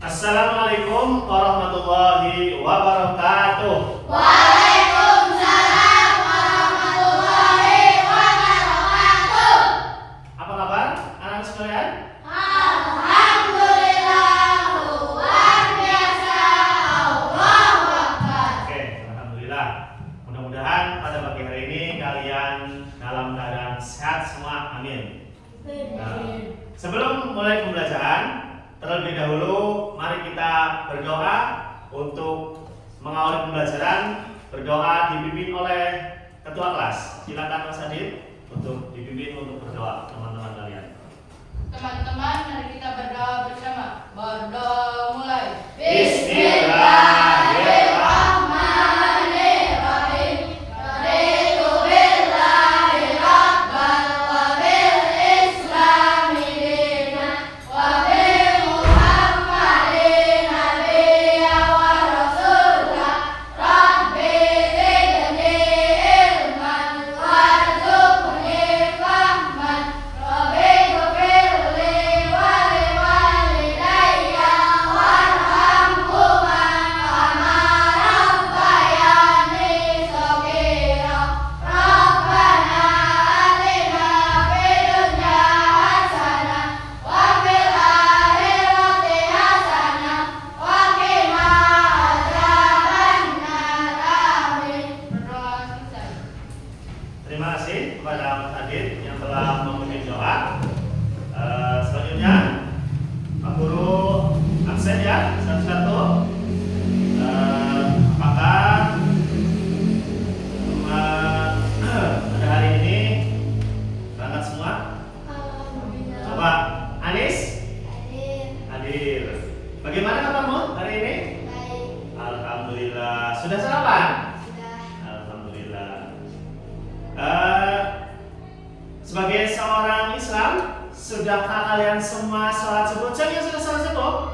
Assalamualaikum warahmatullahi wabarakatuh. Waalaikumsalam warahmatullahi wabarakatuh. Apa kabar anak-anak sekalian? Alhamdulillah, luar biasa, Allahu Akbar. Oke, alhamdulillah. Mudah-mudahan pada pagi hari ini kalian dalam keadaan sehat semua. Amin. Nah, sebelum mulai pembelajaran, terlebih dahulu mari kita berdoa untuk mengawali pembelajaran. Berdoa dipimpin oleh ketua kelas. Silakan Mas Adit untuk dipimpin untuk berdoa teman-teman kalian. Teman-teman, mari kita berdoa bersama. Berdoa mulai. Bismillahirrahmanirrahim. Raditu billahi rabban wa bil islami dinan wa bi Muhammadin nabiyyan wa rasula. Rabbi zidni ilman warzuqni fahman. Rabbi ghfirli wa liwalidayya warhamhuma kama rabbayani shaghira. Rabbana atina fid dunya hasanah wa fil akhirati hasanah wa qina adzabannar. Amin. Berdoa selesai. Terima kasih kepada Mas Adit yang telah memimpin doa. Selanjutnya Pak Guru absen ya satu-satu. Apakah pada hari ini berangkat semua? Coba Anis, hadir. Bagaimana kabarmu hari ini? Alhamdulillah. Sudah sarapan? Alhamdulillah. Sebagai seorang Islam, sudahkah kalian semua sholat subuh? Siapa yang sudah sholat subuh?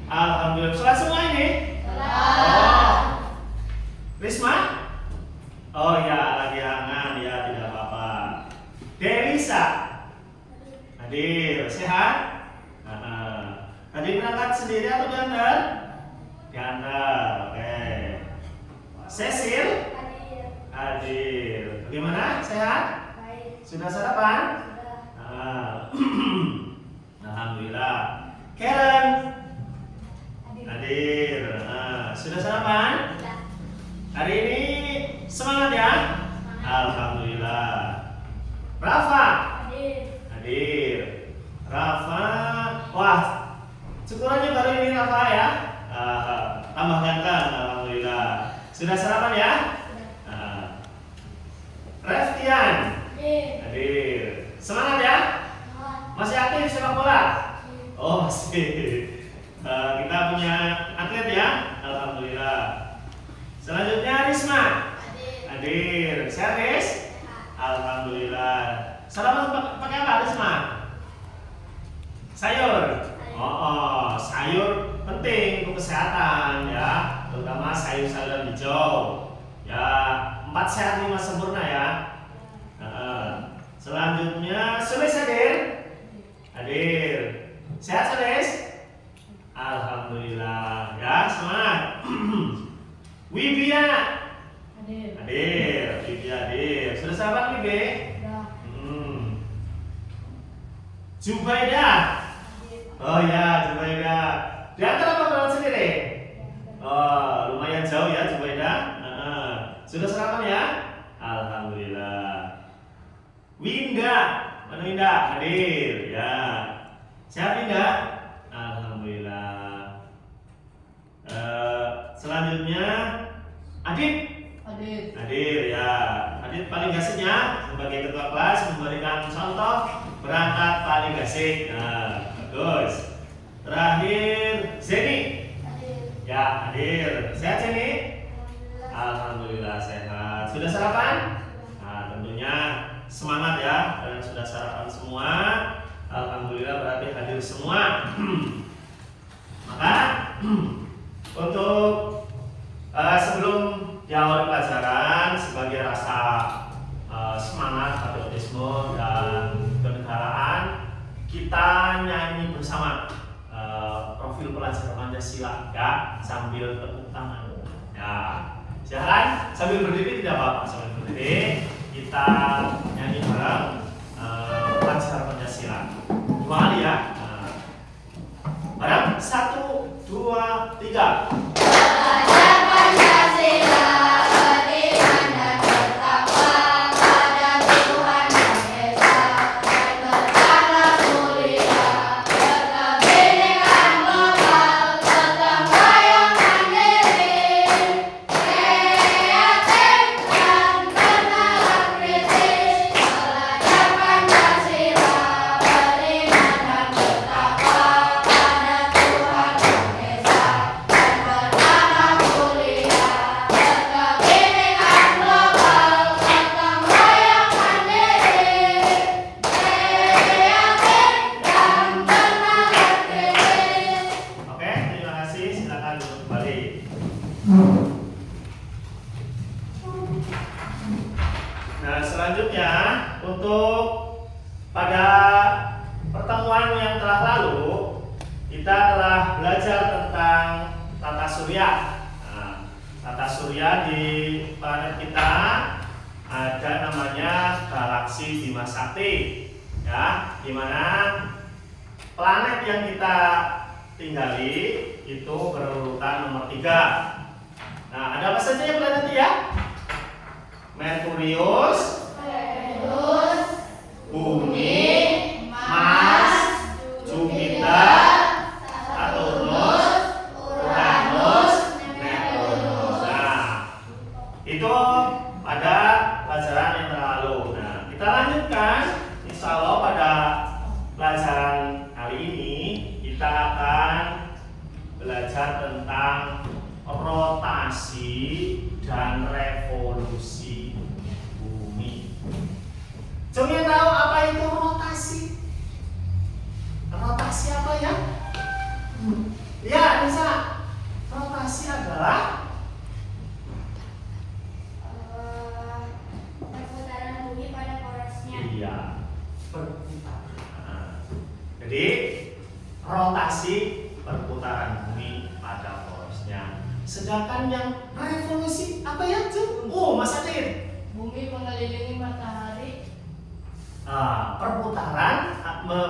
Alhamdulillah. Sholat semua ini? Oh. Risma? Oh ya, lagi hangat ya, tidak apa-apa. Delisa? Hadir. Sehat? Tadi berangkat sendiri atau diantar? Diantar. Oke. Cecil? Hadir. Bagaimana? Sehat? Sudah sarapan? Alhamdulillah. Karen? Hadir. Sudah sarapan? Hari ini semangat ya? Alhamdulillah. Rafa? Hadir. Rafa, wah, syukur aja baru ini Rafa ya. Tambah ganteng, alhamdulillah. Sudah sarapan ya? Reftian? Hadir. Semangat ya? Masih aktif sepak bola? Oh masih. Kita punya atlet ya? Alhamdulillah. Selanjutnya Risma? Hadir. Sehat Ris? Alhamdulillah. Sarapan pakai apa Risma? Sayur. Oh, sayur penting untuk kesehatan ya, terutama sayur-sayuran hijau. Ya, 4 sehat 5 sempurna ya. Selanjutnya Sulis hadir? Hadir. Sehat Sulis? Alhamdulillah. Ya, semangat. Wibia? Hadir. Wibia hadir. Sudah sahabat Wibi? Jubaidah? Oh ya, Jubaidah. Diantar apa berangkat sendiri? Oh, lumayan jauh ya Jubaidah. Sudah sarapan ya? Alhamdulillah. Winda, mana Winda? Hadir ya. Sehat Winda? Alhamdulillah. Selanjutnya Adit? Hadir ya. Adit paling gasiknya sebagai ketua kelas memberikan contoh berangkat paling gasik. Nah, bagus. Terakhir Zeni? Ya, hadir. Sehat Zeni? Alhamdulillah sehat. Sudah sarapan? Nah, tentunya semangat ya. Kalian sudah sarapan semua. Alhamdulillah berarti hadir semua. Maka untuk sebelum diawali pelajaran sebagai rasa semangat, patriotisme dan kenegaraan, kita nyanyi bersama profil pelajar Pancasila, enggak sambil tepuk tangan. Ya, silakan sambil berdiri tidak apa-apa, sambil berdiri kita nyanyi bareng pelajar Pancasila. 2 kali ya. Bareng 1, 2, 3. Belajar Pancasila, beriman dan bertakwa pada Tuhan Yang Esa, dan berakhlak mulia, berkebinekaan global, gotong royong mandiri, kreatif dan bernalar kritis. Belajar Pancasila, beriman dan bertakwa pada Tuhan Yang Esa, dan berakhlak mulia, berkebinekaan global, gotong royong mandiri, kreatif dan bernalar kritis. Oke, terima kasih. Silakan duduk kembali. Nah, selanjutnya untuk pada pertemuan yang telah lalu kita telah belajar tentang tata surya. Nah, tata surya di planet kita ada namanya galaksi Bima Sakti, ya, di mana planet yang kita tinggali itu berurutan nomor 3. Nah, ada apa saja ya planet ya? Merkurius, Venus, Bumi, Mars, Jupiter, Saturnus, Uranus, Neptunus. Nah, itu pada pelajaran yang lalu. Nah, kita lanjutkan. Insya Allah pada pelajaran kali ini kita akan belajar tentang rotasi dan revolusi bumi. Coba tahu apa itu rotasi? Rotasi apa ya? Ya, bisa. Rotasi adalah perputaran bumi pada porosnya. iya, perputaran. Nah, jadi rotasi perputaran bumi pada porosnya. Sedangkan yang revolusi apa ya, Cuk? Oh, Mas Adit. Bumi mengelilingi matahari. Perputaran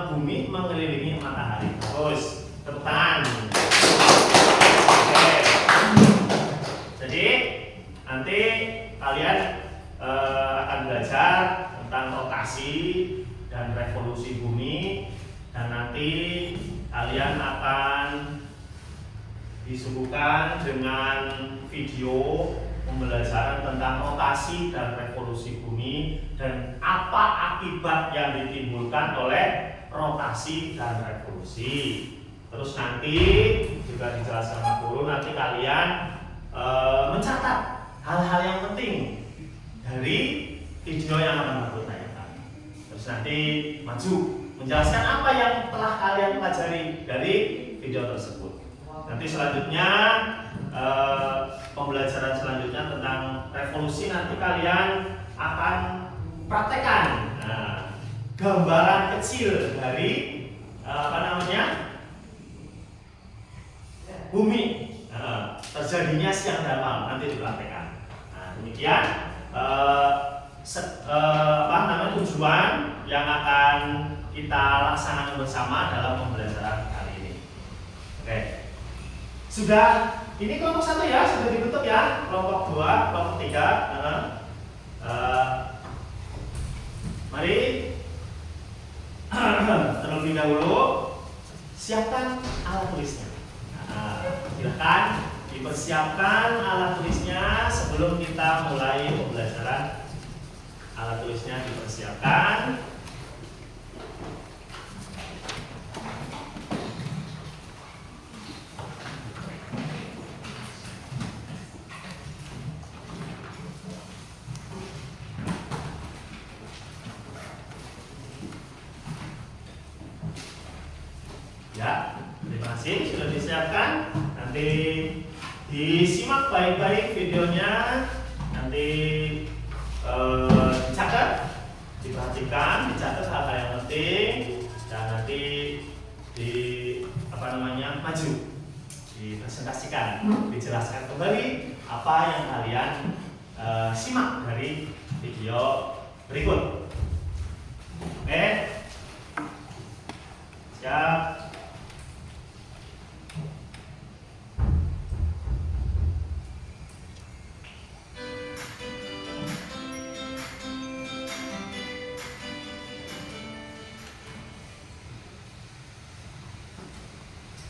bumi mengelilingi matahari. Terus tepuk tangan. Oke. Jadi nanti kalian akan belajar tentang rotasi dan revolusi bumi, dan nanti kalian akan disuguhkan dengan video pembelajaran tentang rotasi dan revolusi bumi dan apa akibat yang ditimbulkan oleh rotasi dan revolusi. Terus nanti juga dijelaskan sama guru, nanti kalian mencatat hal-hal yang penting dari video yang akan aku tanyakan. Terus nanti maju menjelaskan apa yang telah kalian pelajari dari video tersebut. Nanti selanjutnya pembelajaran selanjutnya tentang revolusi, nanti kalian akan praktekkan gambaran kecil dari bumi, terjadinya siang dan malam, nanti dipraktekkan. Nah, demikian tujuan yang akan kita laksanakan bersama dalam pembelajaran kali ini. Oke. Sudah, ini kelompok 1 ya, sudah dibentuk ya. Kelompok 2, kelompok 3. Mari terlebih dahulu siapkan alat tulisnya. Silakan dipersiapkan alat tulisnya sebelum kita mulai pembelajaran. Alat tulisnya dipersiapkan. Ya, terima kasih sudah disiapkan. Nanti disimak baik-baik videonya. Nanti dicatat, diperhatikan, dicatat hal-hal yang penting, dan nanti maju, dipresentasikan, dijelaskan kembali apa yang kalian simak dari video berikut. Oke, siap.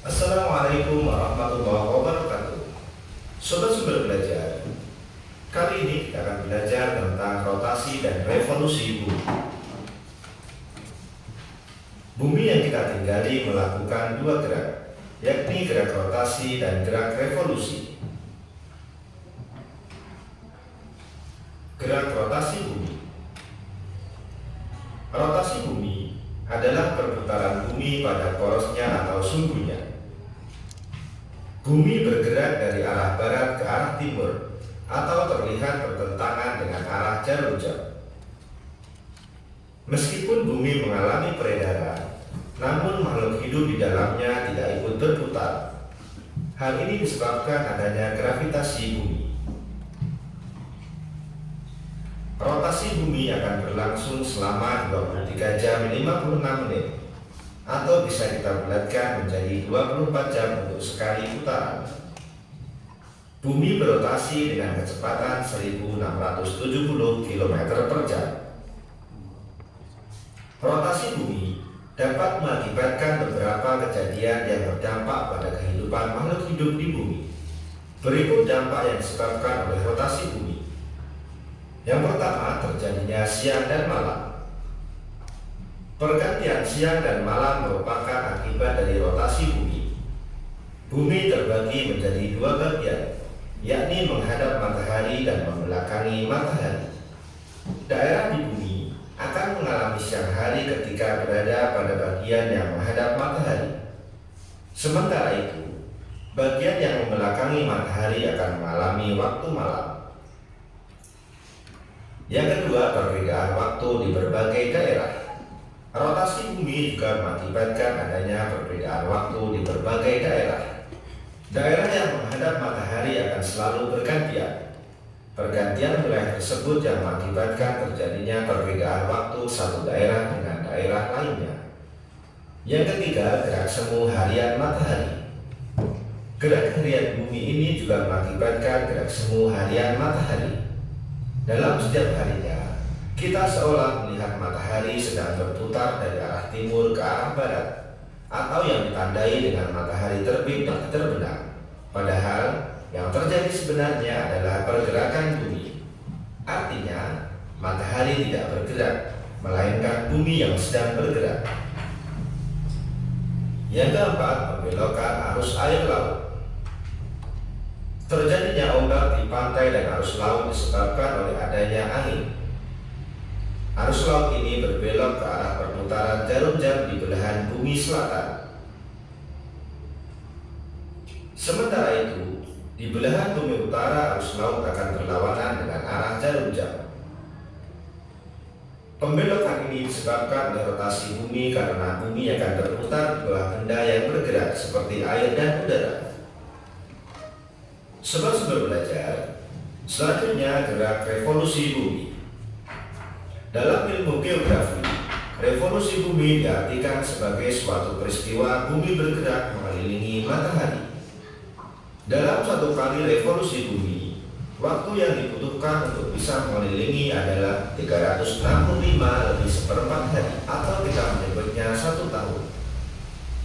Assalamualaikum warahmatullahi wabarakatuh. Sobat Sumber Belajar, kali ini kita akan belajar tentang rotasi dan revolusi bumi. Bumi yang kita tinggali melakukan dua gerak, yakni gerak rotasi dan gerak revolusi. Gerak rotasi bumi. Rotasi bumi adalah perputaran bumi pada porosnya atau sumbunya. Bumi bergerak dari arah barat ke arah timur atau terlihat bertentangan dengan arah jarum jam. Meskipun bumi mengalami peredaran, namun makhluk hidup di dalamnya tidak ikut berputar. Hal ini disebabkan adanya gravitasi bumi. Rotasi bumi akan berlangsung selama 23 jam 56 menit atau bisa kita bulatkan menjadi 24 jam untuk sekali putaran. Bumi berotasi dengan kecepatan 1670 km per jam. Rotasi bumi dapat mengakibatkan beberapa kejadian yang berdampak pada kehidupan makhluk hidup di bumi. Berikut dampak yang disebabkan oleh rotasi bumi. Yang pertama, terjadinya siang dan malam. Pergantian siang dan malam merupakan akibat dari rotasi bumi. Bumi terbagi menjadi dua bagian, yakni menghadap matahari dan membelakangi matahari. Daerah di bumi akan mengalami siang hari ketika berada pada bagian yang menghadap matahari. Sementara itu, bagian yang membelakangi matahari akan mengalami waktu malam. Yang kedua, perbedaan waktu di berbagai daerah. Rotasi bumi juga mengakibatkan adanya perbedaan waktu di berbagai daerah. Daerah yang menghadap matahari akan selalu bergantian. Pergantian wilayah tersebut yang mengakibatkan terjadinya perbedaan waktu satu daerah dengan daerah lainnya. Yang ketiga, gerak semu harian matahari. Gerak harian bumi ini juga mengakibatkan gerak semu harian matahari. Dalam setiap harinya, kita seolah melihat matahari sedang berputar dari arah timur ke arah barat, atau yang ditandai dengan matahari terbit dan terbenam. Padahal, yang terjadi sebenarnya adalah pergerakan bumi. Artinya, matahari tidak bergerak, melainkan bumi yang sedang bergerak. Yang keempat, pembelokan arus air laut. Terjadinya ombak di pantai dan arus laut disebabkan oleh adanya angin. Arus laut ini berbelok ke arah perputaran jarum jam di belahan bumi selatan. Sementara itu, di belahan bumi utara arus laut akan berlawanan dengan arah jarum jam. Pembelokan ini disebabkan oleh rotasi bumi karena bumi akan berputar di bawah benda yang bergerak seperti air dan udara. Sobat Sumber Belajar, selanjutnya gerak revolusi bumi. Dalam ilmu geografi, revolusi bumi diartikan sebagai suatu peristiwa bumi bergerak mengelilingi matahari. Dalam satu kali revolusi bumi, waktu yang dibutuhkan untuk bisa mengelilingi adalah 365 lebih seperempat hari, atau kita menyebutnya 1 tahun.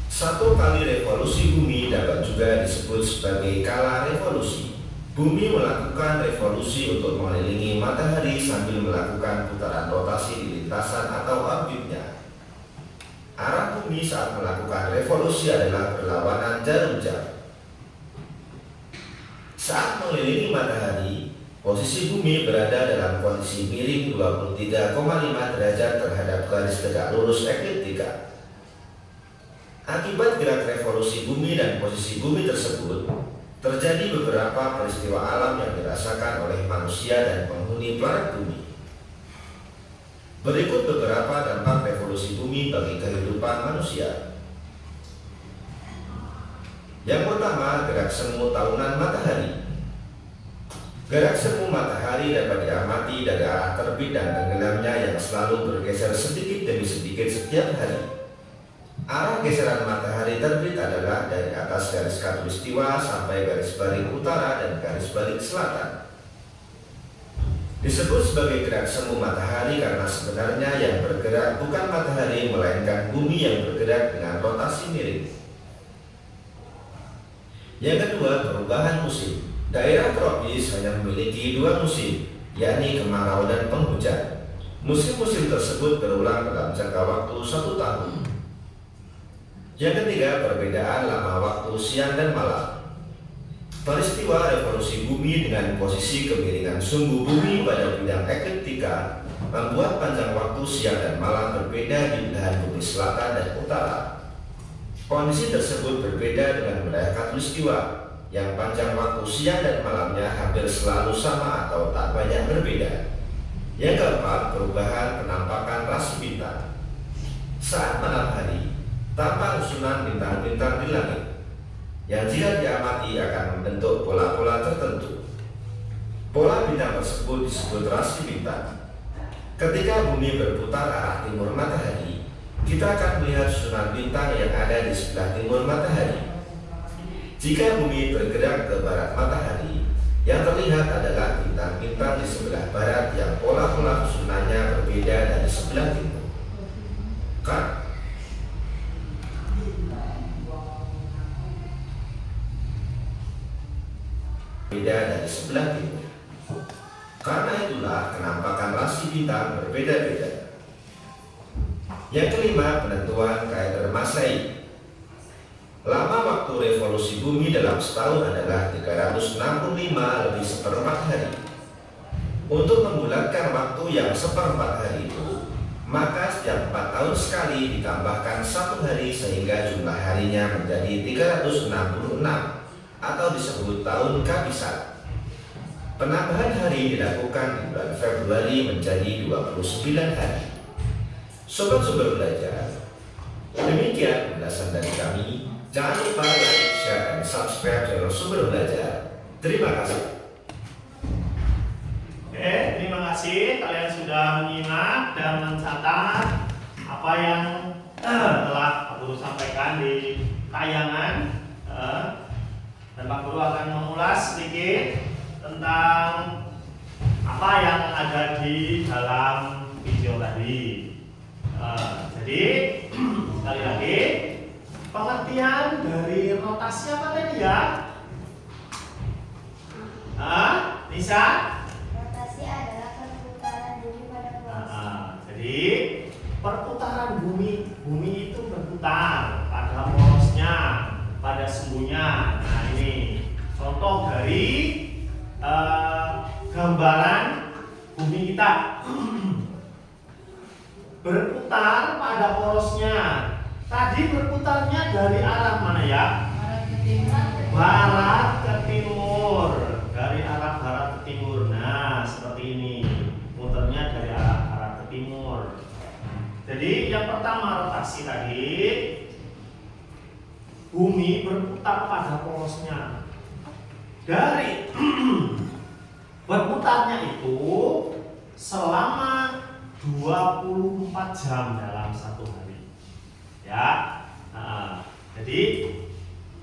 Satu kali revolusi bumi dapat juga disebut sebagai kala revolusi. Bumi melakukan revolusi untuk mengelilingi matahari sambil melakukan putaran rotasi di lintasan atau orbitnya. Arah bumi saat melakukan revolusi adalah berlawanan jarum jam. Saat mengelilingi matahari, posisi bumi berada dalam kondisi miring 23,5 derajat terhadap garis tegak lurus ekliptika. Akibat gerak revolusi bumi dan posisi bumi tersebut, terjadi beberapa peristiwa alam yang dirasakan oleh manusia dan penghuni planet bumi. Berikut beberapa dampak revolusi bumi bagi kehidupan manusia. Yang pertama, gerak semu tahunan matahari. Gerak semu matahari dapat diamati dari arah terbit dan tenggelamnya yang selalu bergeser sedikit demi sedikit setiap hari. Arah geseran matahari terbit adalah dari atas garis khatulistiwa sampai garis balik utara dan garis balik selatan. Disebut sebagai gerak semu matahari karena sebenarnya yang bergerak bukan matahari melainkan bumi yang bergerak dengan rotasi miring. Yang kedua, perubahan musim. Daerah tropis hanya memiliki dua musim, yakni kemarau dan penghujan. Musim-musim tersebut berulang dalam jangka waktu 1 tahun. Yang ketiga, perbedaan lama waktu siang dan malam. Peristiwa revolusi bumi dengan posisi kemiringan sumbu bumi pada bidang ekliptika membuat panjang waktu siang dan malam berbeda di belahan bumi selatan dan utara. Kondisi tersebut berbeda dengan wilayah khatulistiwa, yang panjang waktu siang dan malamnya hampir selalu sama atau tak banyak berbeda. Yang keempat, perubahan penampakan rasi bintang. Saat malam hari, tampak susunan bintang-bintang di langit, yang jika diamati akan membentuk pola-pola tertentu. Pola bintang tersebut disebut rasi bintang. Ketika bumi berputar arah timur matahari, kita akan melihat susunan bintang yang ada di sebelah timur matahari. Jika bumi bergerak ke barat matahari, yang terlihat adalah bintang-bintang di sebelah barat yang pola-pola susunannya berbeda dari sebelah timur. Beda dari sebelah timur. Karena itulah kenampakan rasi bintang berbeda-beda. Yang kelima, penentuan kalender Masehi. Lama waktu revolusi bumi dalam setahun adalah 365 hari. Untuk membulatkan waktu yang seperempat hari itu, maka setiap 4 tahun sekali ditambahkan 1 hari sehingga jumlah harinya menjadi 366 atau disebut tahun kabisan. Penambahan hari dilakukan di bulan Februari menjadi 29 hari. Sobat-sobat belajar, demikian penjelasan dari kami. Jangan lupa like, share, dan subscribe channel Sumber Belajar. Terima kasih. Oke, terima kasih kalian sudah menyimak dan mencatat apa yang telah Pak Guru sampaikan di tayangan. Dan Pak Guru akan mengulas sedikit tentang apa yang ada di dalam video tadi. Jadi sekali lagi, pengertian dari rotasi apa tadi ya? Nisa? Rotasi adalah perputaran bumi pada porosnya. Jadi perputaran bumi itu berputar pada porosnya, pada sumbunya. Nah ini contoh dari gambaran bumi kita berputar pada porosnya. Tadi berputarnya dari arah mana ya? Barat ke timur. Dari arah barat ke timur. Nah seperti ini, muternya dari arah barat ke timur. Jadi yang pertama rotasi tadi, bumi berputar pada porosnya. Dari berputarnya itu selama 24 jam dalam 1 hari. Ya, jadi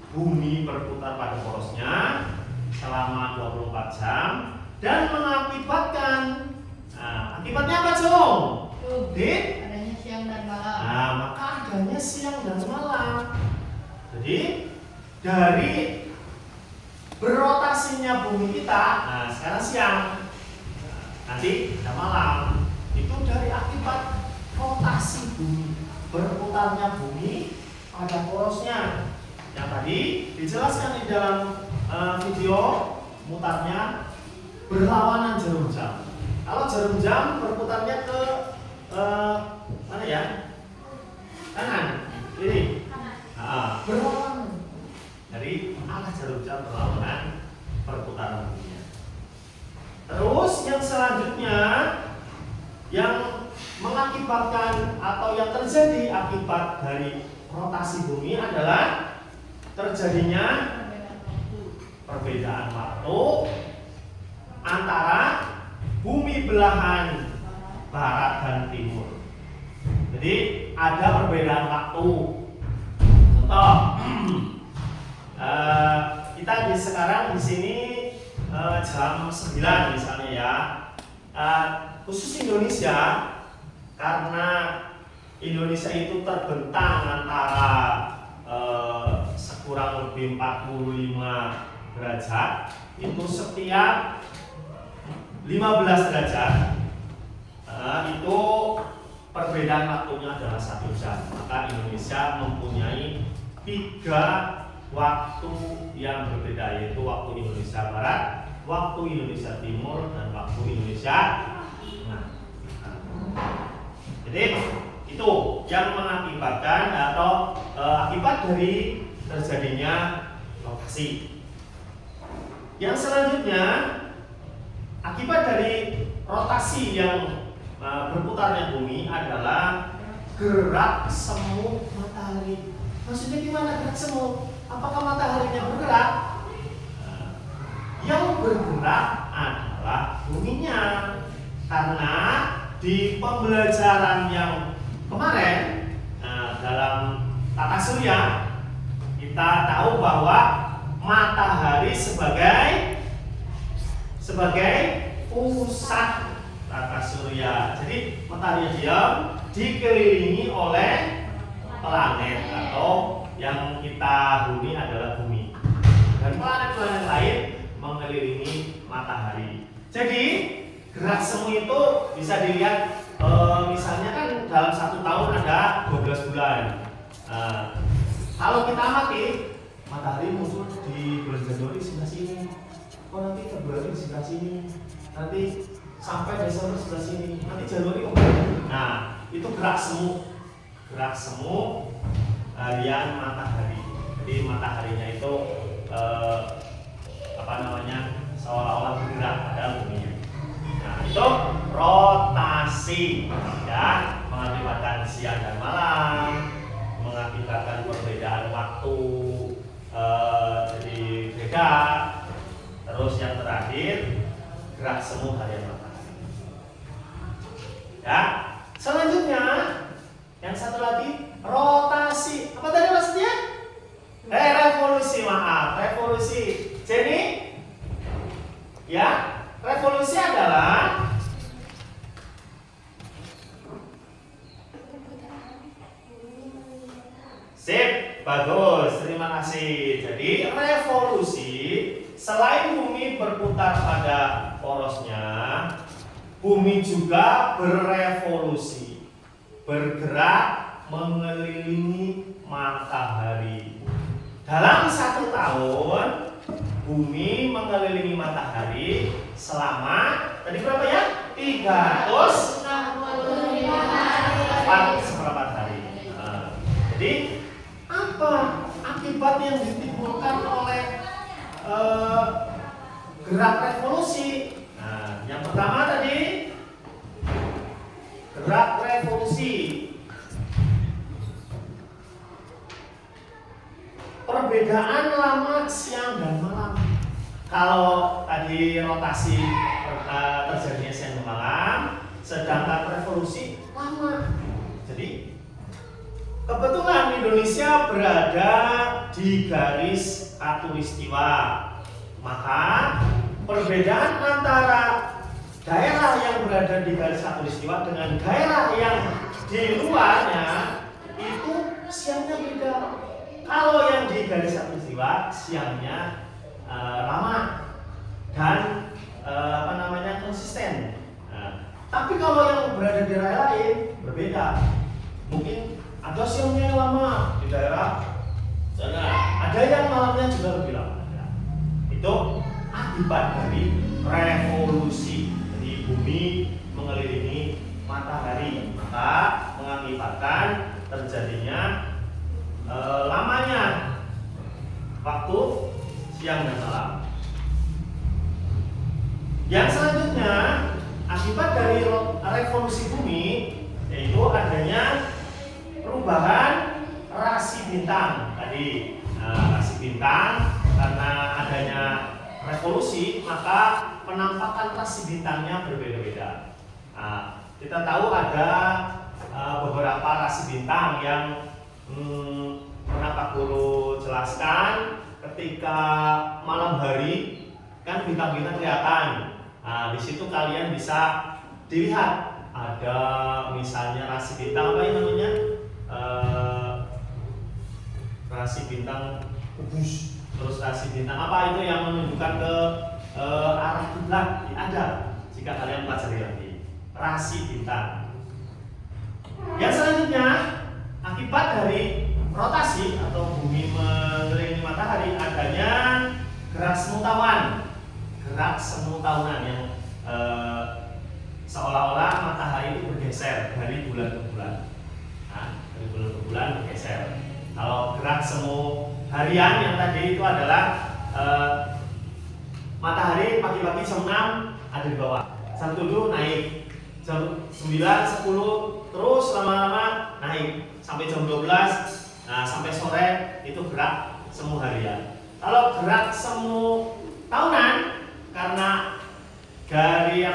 bumi berputar pada porosnya selama 24 jam dan mengakibatkan, akibatnya apa Jung? Adanya siang dan malam. Nah, maka adanya siang dan malam. Jadi dari berotasinya bumi kita, nah sekarang siang, nanti ada malam. Itu dari akibat rotasi bumi, berputarnya bumi pada porosnya. Yang tadi dijelaskan di dalam video mutarnya berlawanan jarum jam. Kalau jarum jam berputarnya ke mana ya? Kanan, kiri. Berlawanan. Dari arah jarum jam berlawanan perputaran bumi. Terus yang selanjutnya yang mengakibatkan atau yang terjadi akibat dari rotasi bumi adalah terjadinya perbedaan waktu antara bumi belahan barat dan timur. Jadi ada perbedaan waktu. Contoh, kita sekarang di sini jam 9 misalnya ya. Khusus Indonesia, karena Indonesia itu terbentang antara sekurang lebih 45 derajat, itu setiap 15 derajat itu perbedaan waktunya adalah 1 jam. Maka Indonesia mempunyai 3 waktu yang berbeda, yaitu waktu Indonesia Barat, waktu Indonesia Timur, dan waktu Indonesia Tengah. Jadi itu yang mengakibatkan atau akibat dari terjadinya rotasi. Yang selanjutnya, akibat dari rotasi yang berputarnya bumi adalah gerak semu matahari. Maksudnya gimana gerak semu? Apakah mataharinya bergerak? Yang bergerak adalah buminya. Karena di pembelajaran yang kemarin dalam tata surya kita tahu bahwa matahari sebagai pusat tata surya. Jadi matahari diam dikelilingi oleh planet atau yang kita huni adalah bumi, dan planet-planet lain mengelilingi matahari. Jadi gerak semu itu bisa dilihat misalnya kan dalam 1 tahun ada 12 bulan. Kalau kita amati, matahari muncul di bulan Januari sebelah sini, nanti Februari sebelah sini, nanti sampai Desember sebelah sini, nanti Januari kembali. Nah, itu gerak semu harian matahari. Jadi mataharinya itu seolah-olah bergerak pada buminya. Nah, itu rotasi ya, mengakibatkan siang dan malam, mengakibatkan perbedaan waktu jadi beda. Terus yang terakhir, gerak semu harian matahari. Ya, selanjutnya yang satu lagi rotasi. Apa tadi maksudnya? Revolusi, maaf, revolusi. Jadi ya, revolusi adalah sip, bagus, terima kasih. Jadi revolusi, selain bumi berputar pada porosnya, bumi juga berevolusi, bergerak mengelilingi matahari. Dalam 1 tahun, bumi mengelilingi matahari selama tadi berapa ya? 364 hari. Jadi apa akibat yang ditimbulkan oleh gerak revolusi? Nah, yang pertama tadi gerak revolusi, perbedaan lama siang dan malam. Kalau tadi rotasi terjadinya siang dan malam, sedangkan revolusi lama. Jadi kebetulan Indonesia berada di garis khatulistiwa, maka perbedaan antara daerah yang berada di garis khatulistiwa dengan daerah yang di luarnya itu siangnya beda. Kalau yang di garis khatulistiwa siangnya lama dan konsisten. Tapi kalau yang berada di daerah lain berbeda. Mungkin ada siangnya yang lama di daerah sana, ada yang malamnya juga lebih lama. Itu akibat dari revolusi. Jadi bumi mengelilingi matahari, maka mengakibatkan terjadinya lamanya waktu siang dan malam. Yang selanjutnya, akibat dari revolusi bumi yaitu adanya perubahan rasi bintang tadi. Rasi rasi bintang. Karena adanya revolusi, maka penampakan rasi bintangnya berbeda-beda. Nah, kita tahu ada beberapa rasi bintang yang pernah Pak Guru jelaskan. Ketika malam hari kan bintang-bintang kelihatan. Nah, di situ kalian bisa dilihat ada misalnya rasi bintang apa yang namanya? Rasi bintang kubus. Terus rasi bintang apa itu yang menunjukkan ke arah kiblat? Ada jika kalian pelajari lagi. Rasi bintang. Yang selanjutnya, akibat dari rotasi atau bumi mengelilingi matahari adanya gerak semu tahunan. Gerak semu tahunan yang seolah-olah matahari itu bergeser dari bulan ke bulan. Nah, dari bulan ke bulan bergeser. Kalau gerak semu harian yang tadi itu adalah matahari pagi-pagi jam 6 ada di bawah, jam 7 naik, jam 9, 10 terus lama-lama naik sampai jam 12. Nah, sampai sore itu gerak semu harian. Kalau gerak semu tahunan karena dari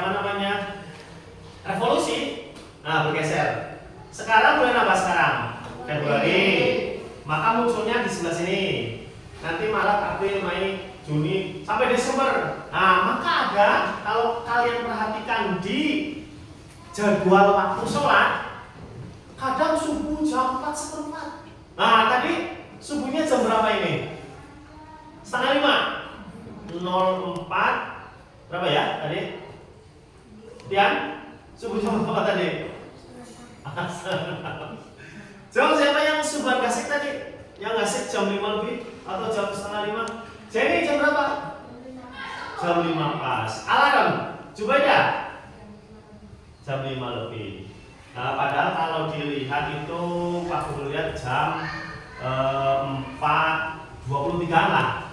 revolusi, nah bergeser. Sekarang bulan apa sekarang? Februari. Maka munculnya di sebelah sini. Nanti Maret, April, Mei, Juni sampai Desember. Nah, maka ada, kalau kalian perhatikan di jadwal waktu sholat, kadang subuh jam 4:15. Nah, tadi subuhnya jam berapa ini? 4:30. 04 berapa ya tadi? Tian, subuh jam berapa tadi? Jawab siapa yang subuhan gasik tadi? Yang gasik jam 5 lebih atau jam 4:30? Jenny jam berapa? Jam 5 pas. Alarm, coba ya. Jam 5 lebih. Nah, padahal kalau dilihat itu Pak Guru lihat jam 4:23 lah.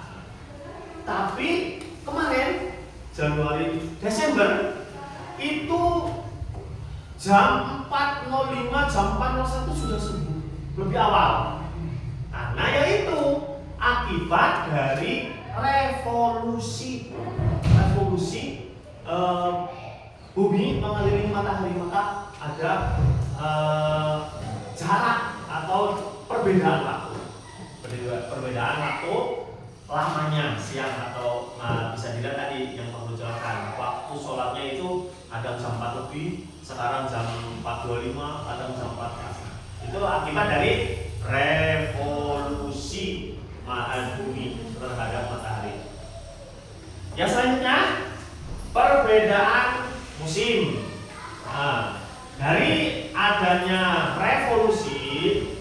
Tapi kemarin Januari Desember itu jam 4:05, jam 4:01 sudah subuh, lebih awal. Nah, yaitu akibat dari revolusi bumi mengelilingi matahari, maka ada jarak atau perbedaan waktu. Perbedaan waktu lamanya siang atau bisa dilihat tadi yang Pak Guru jelaskan. Waktu sholatnya itu ada jam 4 lebih, sekarang jam 4:25, kadang jam 4. Itu akibat dari revolusi bumi terhadap matahari. Yang selanjutnya, perbedaan musim. Nah, dari adanya revolusi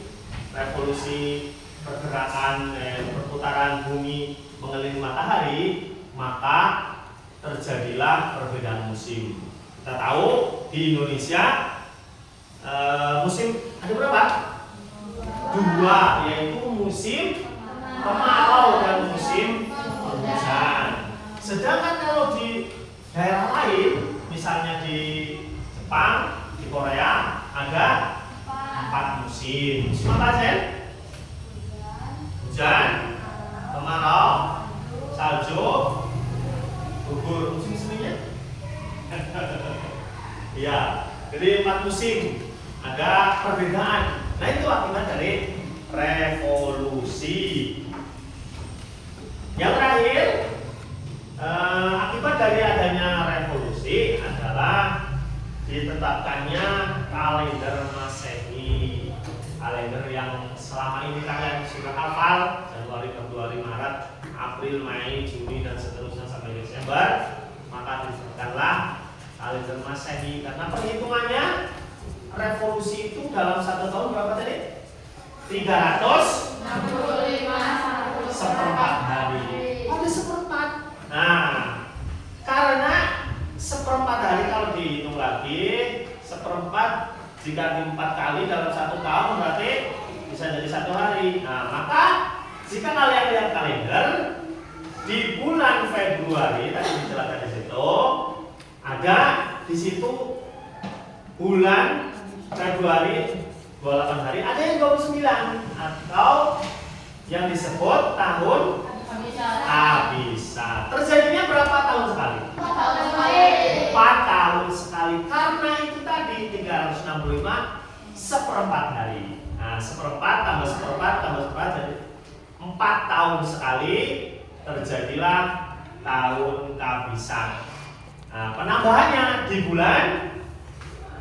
pergerakan perputaran bumi mengelilingi matahari, maka terjadilah perbedaan musim. Kita tahu di Indonesia musim ada berapa? 2, yaitu musim kemarau dan musim penghujan. Sedangkan kalau di daerah lain, misalnya di Jepang, di Korea, ada 4 musim. Musim apa aja? Hujan, kemarau, salju, gugur. Musim-musimnya? Iya, jadi 4 musim. Ada perbedaan. Nah, itu akibat dari revolusi. Yang terakhir, akibat dari adanya revolusi adalah ditetapkannya kalender Masehi. Kalender yang selama ini kalian sudah hafal, Januari, Februari, Maret, April, Mei, Juni, dan seterusnya sampai Desember. Maka ditetapkanlah kalender Masehi. Karena perhitungannya revolusi itu dalam 1 tahun berapa tadi? 365 seperempat hari. Ada seperempat. Nah, karena seperempat hari kalau dihitung lagi, seperempat jika 4 kali dalam 1 tahun berarti bisa jadi 1 hari. Nah, maka jika kalian lihat kalender di bulan Februari tadi dijelaskan di situ, ada di situ bulan Februari 28 hari, ada yang 29 atau yang disebut tahun kabisat. Terjadinya berapa tahun sekali? 4 tahun sekali. Karena itu tadi 365 seperempat hari. Nah, seperempat tambah seperempat tambah seperempat jadi 4 tahun sekali terjadilah tahun kabisat. Nah, penambahannya di bulan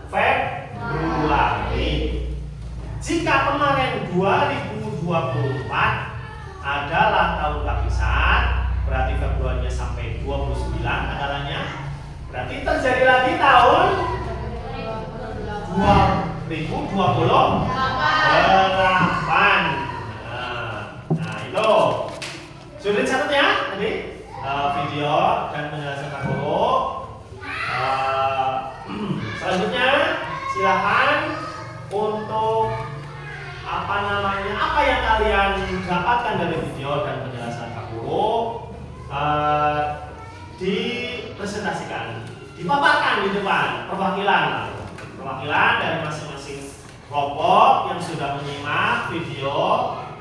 Februari. Jika kemarin 2024 adalah tahun kabisat, berarti Februarinya sampai 29 tanggalannya. Berarti terjadi lagi tahun 2028. Nah, itu sudah dicatat ya tadi video dan penjelasan Kak Guru. Selanjutnya silahkan untuk apa yang kalian dapatkan dari video dan penjelasan Kak Guru dipresentasikan, dipaparkan di depan perwakilan dari masing-masing kelompok yang sudah menyimak video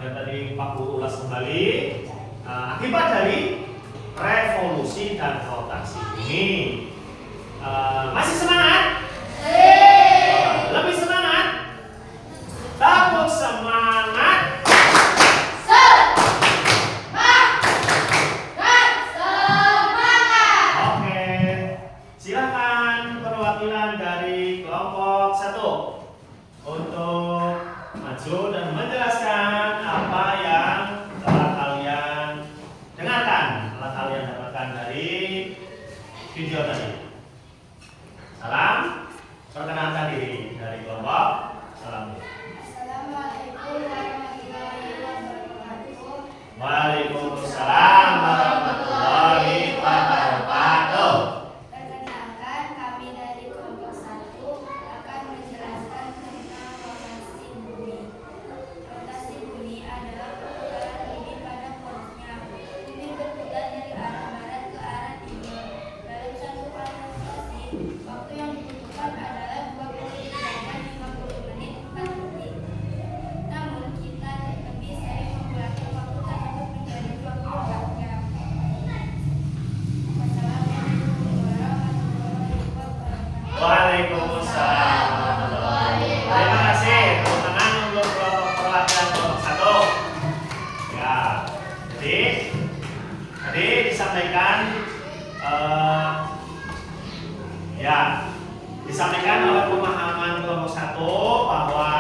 dan tadi Pak Guru ulas kembali akibat dari revolusi dan rotasi ini. Masih semangat? Lebih semangat? Tepuk semangat. Oke, silakan perwakilan dari kelompok 1 untuk maju dan menjelaskan apa yang telah kalian dengarkan, telah kalian dapatkan dari video tadi. Salam, perkenalkan diri dari kelompok. Salam. Assalamualaikum warahmatullahi wabarakatuh. Waalaikumsalam warahmatullahi wabarakatuh. Perkenalkan, kami dari kelompok 1 akan menjelaskan tentang rotasi bumi. Rotasi bumi adalah perputaran bumi pada polusnya. Bumi berputar dari arah barat ke arah timur. Dalam satu kali rotasi, waktu yang dibutuhkan adalah 20 derajat 50 menit 4 detik. Namun kita lebih sering membulatkan waktu tersebut menjadi 24 jam. Wassalamualaikum warahmatullahi wabarakatuh. Waalaikumsalam warahmatullahi wabarakatuh. Terima kasih. Tepuk tangan untuk kelompok perwakilan kelompok 1. Ya, jadi tadi disampaikan disampaikan oleh pemahaman kelompok 1 bahwa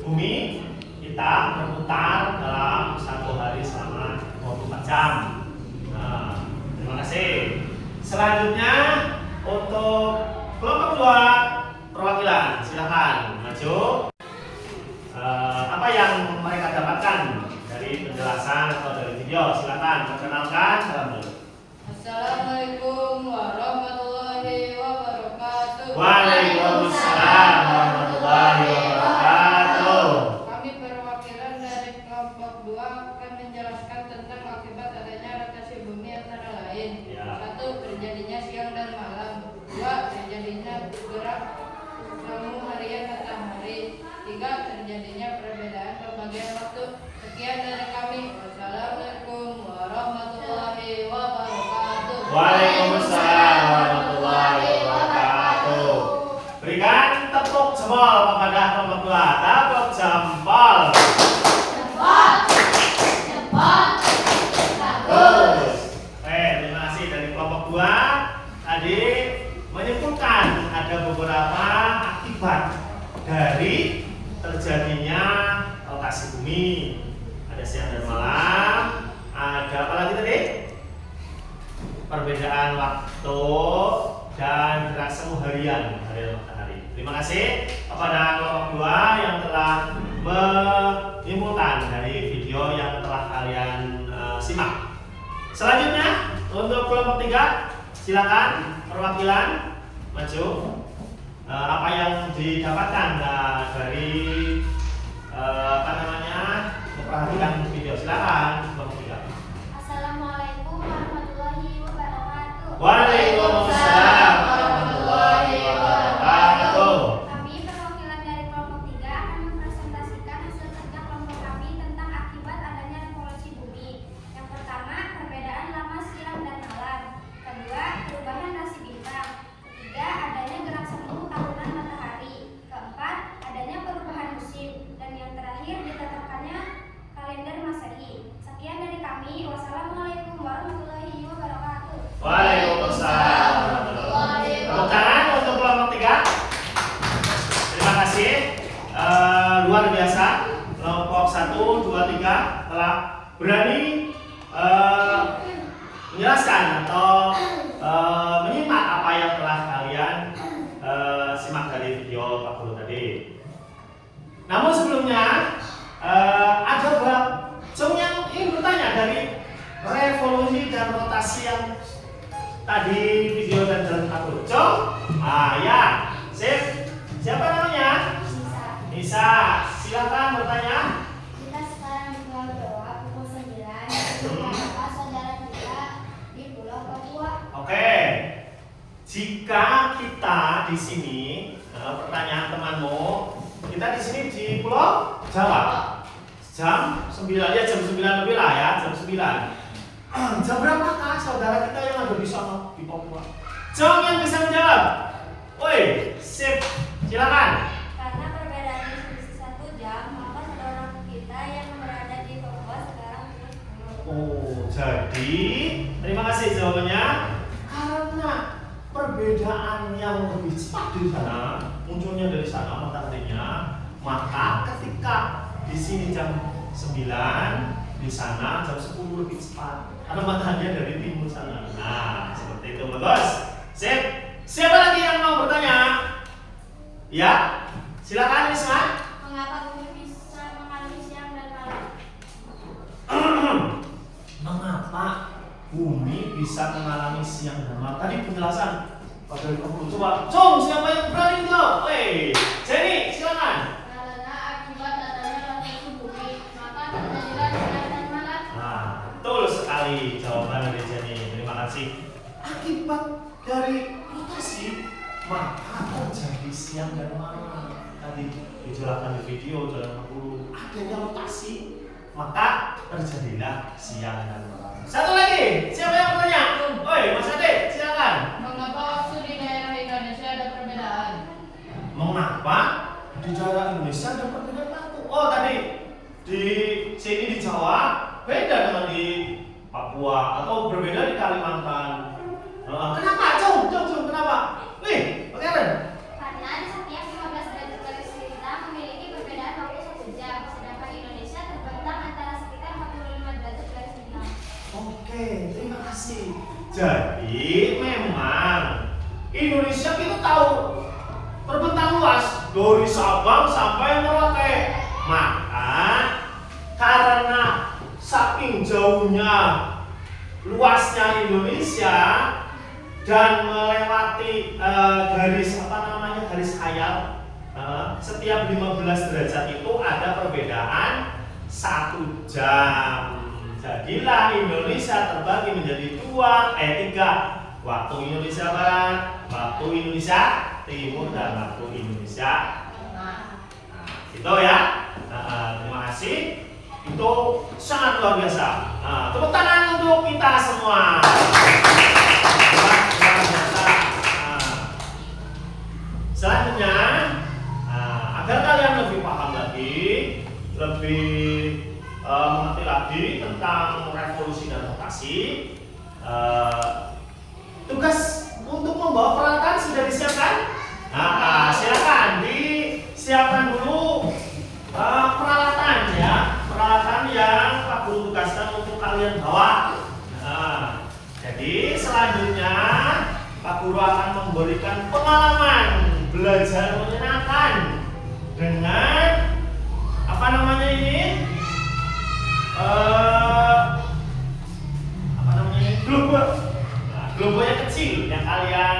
bumi kita berputar dalam 1 hari selama 24 jam. Nah, terima kasih. Selanjutnya untuk kelompok 2 perwakilan, silakan maju. Apa yang mereka dapatkan dari penjelasan atau dari video? Silakan perkenalkan. Salam dulu. Assalamualaikum warahmatullahi wabarakatuh. Waalaikumsalam warahmatullahi wabarakatuh. Kami perwakilan dari kelompok 2 akan menjelaskan tentang akibat adanya rotasi bumi antara lain. Ya. 1. Terjadinya siang dan malam. 2. Terjadinya gerak semu harian matahari. 3. Terjadinya perbedaan pembagian waktu. Sekian dari kami. Wassalamualaikum warahmatullahi wabarakatuh. Waalaikumsalam warahmatullahi wabarakatuh. Berikan tepuk jempol kepada kelompok 2. Tepuk jempol. Bagus. Terima kasih dari kelompok 2 tadi menyimpulkan ada beberapa akibat dari terjadinya rotasi bumi. Ada siang dan malam. Ada apa lagi tadi? Perbedaan waktu dan gerak semu harian matahari. Terima kasih kepada kelompok 2 yang telah menyimpulkan dari video yang telah kalian simak. Selanjutnya untuk kelompok 3, silakan perwakilan maju. Apa yang didapatkan dari memperhatikan video? Silakan kelompok 3. Assalamualaikum warahmatullahi wabarakatuh. Waalaikumsalam warahmatullahi wabarakatuh. Kami perwakilan dari kelompok 3 akan mempresentasikan hasil kerja kelompok kami tentang berani menjelaskan atau menyimak apa yang telah kalian simak dari video Pak Guru tadi. Namun sebelumnya ada beberapa yang ingin bertanya dari revolusi dan rotasi yang tadi video dan jalan Pak Guru. Ya, sip. Siapa namanya? Nisa. Silakan bertanya. Kita sekarang berdoa pukul 9 bersama saudara kita di Pulau Papua. Oke. Jika kita di sini, pertanyaan temanmu, kita di sini di Pulau Jawa. Jam 9 ya, jam 9 lebih lah ya, jam 9. Jam berapakah saudara kita yang ada di sana di Papua? Jom yang bisa menjawab. Woi, sip. Silakan. Karena perbedaannya selisih 1 jam, maka saudara kita yang berada di Papua sekarang Oh, jadi terima kasih jawabannya. Karena perbedaan yang lebih cepat di sana, munculnya dari sana mataharinya, maka ketika di sini jam 9, di sana jam 10 lebih cepat. Karena mataharinya dari timur sana. Nah, seperti itu, bagus. Sip. Siapa lagi yang mau bertanya? Ya, silakan Risma. Mengapa bumi bisa mengalami siang dan malam? Mengapa bumi bisa mengalami siang dan malam? Tadi penjelasan Pak Dari Kamu. Coba, siapa yang berani jawab? Jenny, silakan. Karena akibat adanya rotasi bumi, maka terjadilah siang dan malam. Nah, betul sekali jawaban dari Jenny. Terima kasih. Akibat dari rotasi, maka terjadi siang dan malam. Tadi dijelaskan di video jalan 40. Adanya rotasi, maka terjadilah siang dan malam. Satu lagi, siapa yang bertanya? Mas Ade, silakan. Mengapa waktu di daerah Indonesia ada perbedaan? Mengapa di daerah Indonesia ada perbedaan waktu? Tadi di sini di Jawa beda dengan di Papua atau berbeda di Kalimantan. Kenapa? Kenapa? Pak Karen. Karena di setiap 15 derajat garis lintang memiliki perbedaan waktu 1 jam, sedangkan Indonesia terbentang antara sekitar 45 derajat garis lintang. Oke, terima kasih. Jadi memang Indonesia kita tahu terbentang luas dari Sabang sampai Merauke. Maka karena saking jauhnya luasnya Indonesia dan melewati garis khayal, setiap 15 derajat itu ada perbedaan 1 jam. Jadilah Indonesia terbagi menjadi 3, waktu Indonesia Barat, waktu Indonesia Timur, dan waktu Indonesia. Itu ya. Terima kasih. Itu sangat luar biasa. Tepuk tangan untuk kita semua. Selanjutnya, agar kalian lebih paham lagi, lebih mengerti lagi tentang revolusi dan rotasi, tugas untuk membawa peralatan sudah disiapkan? Silakan disiapkan dulu peralatan ya, peralatan yang Pak Guru tugaskan untuk kalian bawa. Jadi selanjutnya Pak Guru akan memberikan pengalaman belajar menyenangkan dengan globe. Globenya kecil yang kalian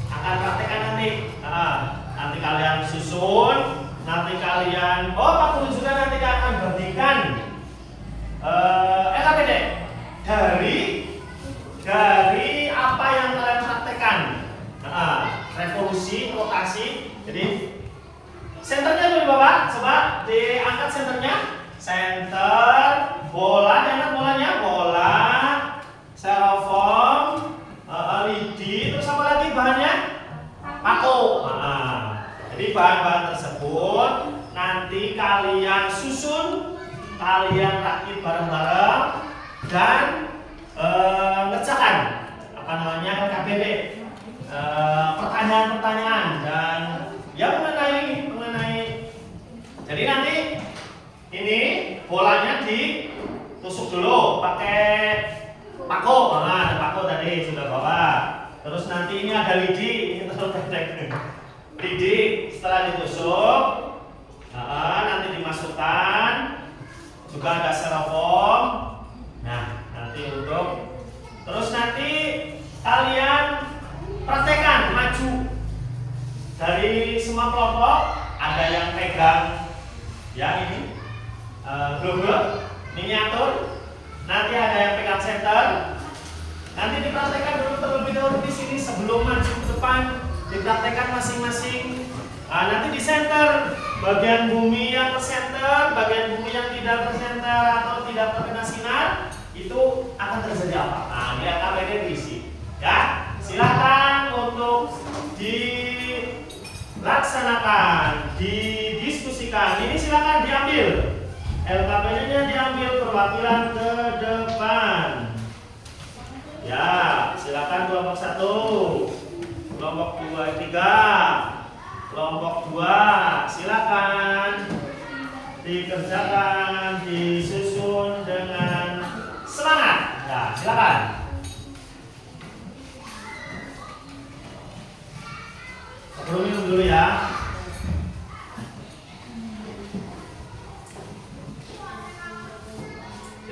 akan praktekkan nanti. Nanti kalian susun, nanti kalian Pak Guru juga nanti akan bandingkan KPD dari apa yang kalian praktekkan. Revolusi, rotasi. Jadi senternya dulu Bapak, coba diangkat senternya. Center, bola, diangkat bolanya, bola, styrofoam, lidi, terus apa lagi bahannya? Paku. Jadi bahan-bahan tersebut nanti kalian susun, kalian rakit bareng-bareng dan ngerjakan KBB, pertanyaan-pertanyaan dan ya mengenai. Jadi nanti ini bolanya tusuk dulu pakai pako. Nah, ada pako tadi sudah bawa. Terus nanti ini ada lidi, ini terus pendek. Lidi setelah ditusuk, nanti dimasukkan. Juga ada styrofoam. Nah, nanti untuk terus nanti kalian praktekkan maju dari semua kelompok. Ada yang pegang ya ini global miniatur, nanti ada yang pegang center. Nanti dipraktekkan dulu terlebih dahulu di sini sebelum maju ke depan, dipraktekkan masing-masing. Nanti di center bagian bumi yang ke center, bagian bumi yang tidak ke center atau tidak terkena sinar itu akan terjadi apa? Nah, lihat APD diisi ya. Silakan untuk dilaksanakan, didiskusikan. Ini silakan diambil. LKPD-nya diambil perwakilan ke depan. Ya, silakan kelompok 1, kelompok 2, 3, kelompok 2. Silakan dikerjakan, disusun dengan semangat. Ya, silakan. Sebelum minum dulu ya.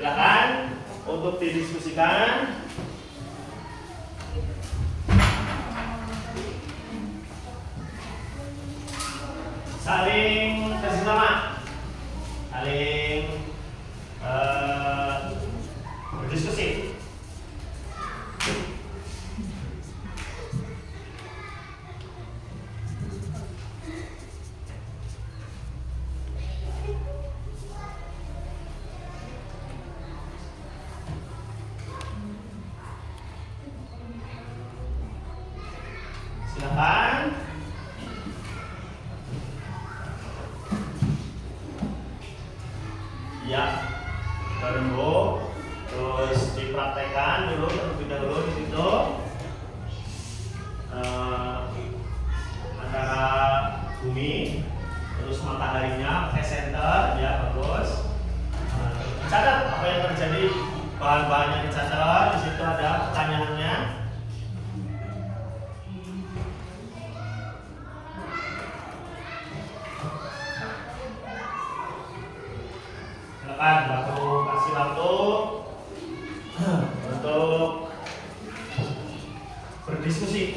Silakan untuk didiskusikan. Saling kasih nama, saling berdiskusi. Silakan. Ya, baru terus dipraktekkan dulu terlebih dahulu di situ antara bumi terus mataharinya pakai center ya bagus. Catat apa yang terjadi, bahan-bahannya dicatat. Di situ ada pertanyaannya. Waktu kasih waktu untuk berdiskusi.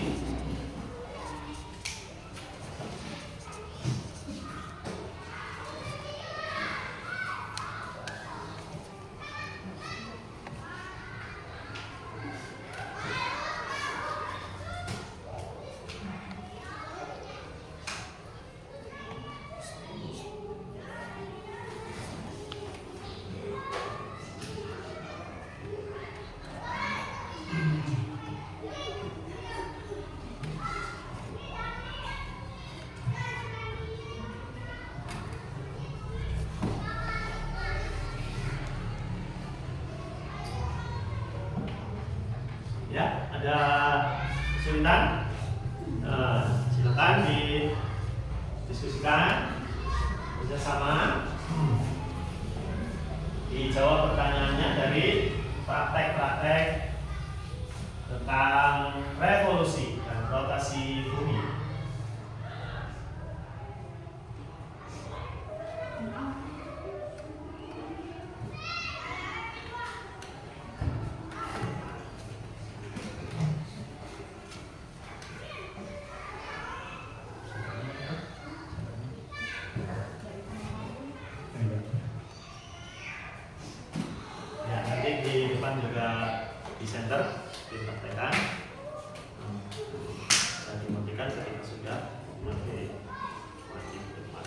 Ya, ada kesulitan? Silakan didiskusikan bersama. Dijawab pertanyaannya dari praktek-praktek tentang revolusi dan rotasi bumi. Di depan juga di center dipraktekkan. Saya dimatikan ketika sudah mati depan.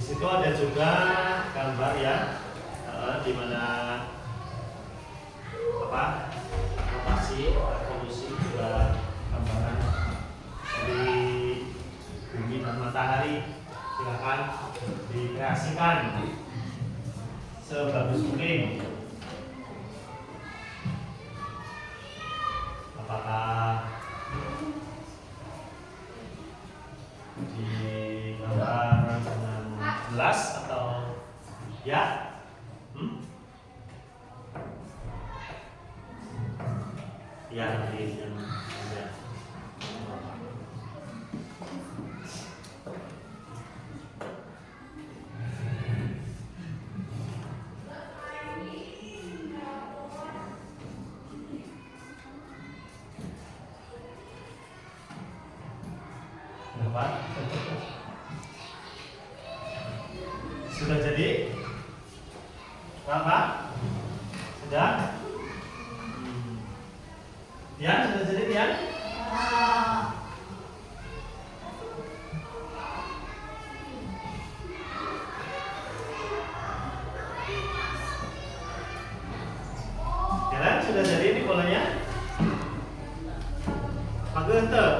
situ ada juga gambar ya, di mana rotasi evolusi juga gambaran dari bumi dan matahari. Silakan dikreasikan sebagus mungkin. Apakah digambar dengan jelas atau ya? Ya, nanti yang ada. Kenapa? Sudah jadi? Apa? Sudah? Dian, sudah jadi Dian? Dian, sudah jadi ini polanya? Bagus tuh.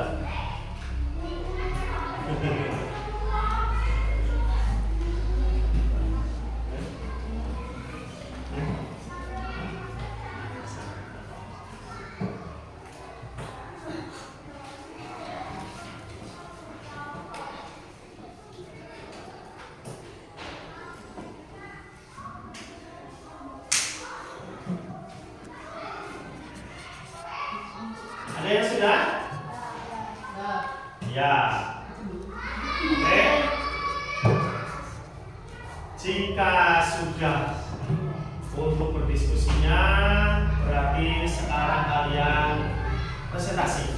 Ada yang sudah? Ya. Oke. Jika sudah untuk berdiskusinya, berarti sekarang kalian presentasi,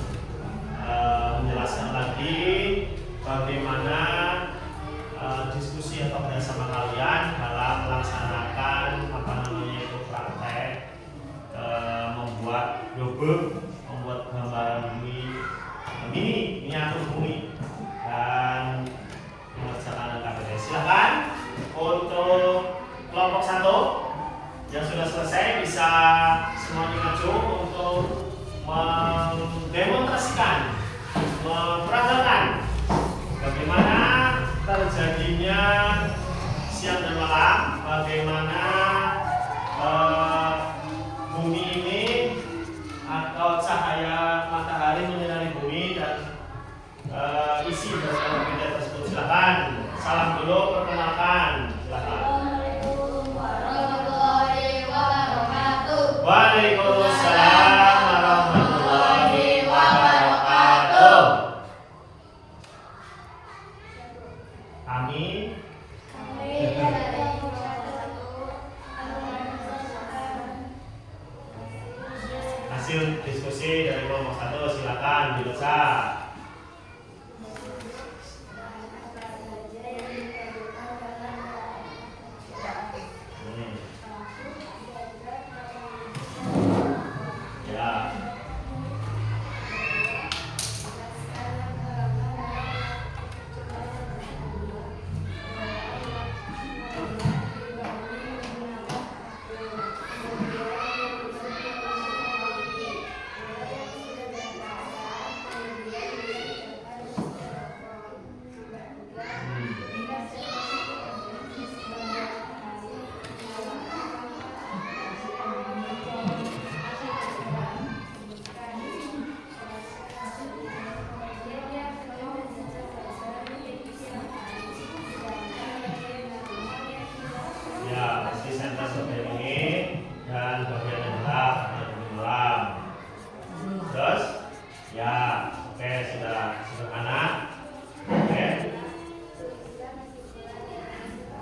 menjelaskan lagi bagaimana diskusi atau kerjasama kalian dalam melaksanakan praktek membuat dobel, membuat gambaran bumi mini, miniatur bumi, dan mengerjakan KBT. Silakan untuk kelompok 1 yang sudah selesai bisa semuanya maju untuk mendemonstrasikan, memperagakan bagaimana terjadinya siang dan malam, bagaimana bumi ini atau cahaya matahari menyinari bumi dan isi dari KBT tersebut. Silakan. Salam dulu, perkenalkan. Silakan. Waalaikumsalam warahmatullahi wabarakatuh. Kami hasil diskusi dari kelompok 1, silakan dibaca.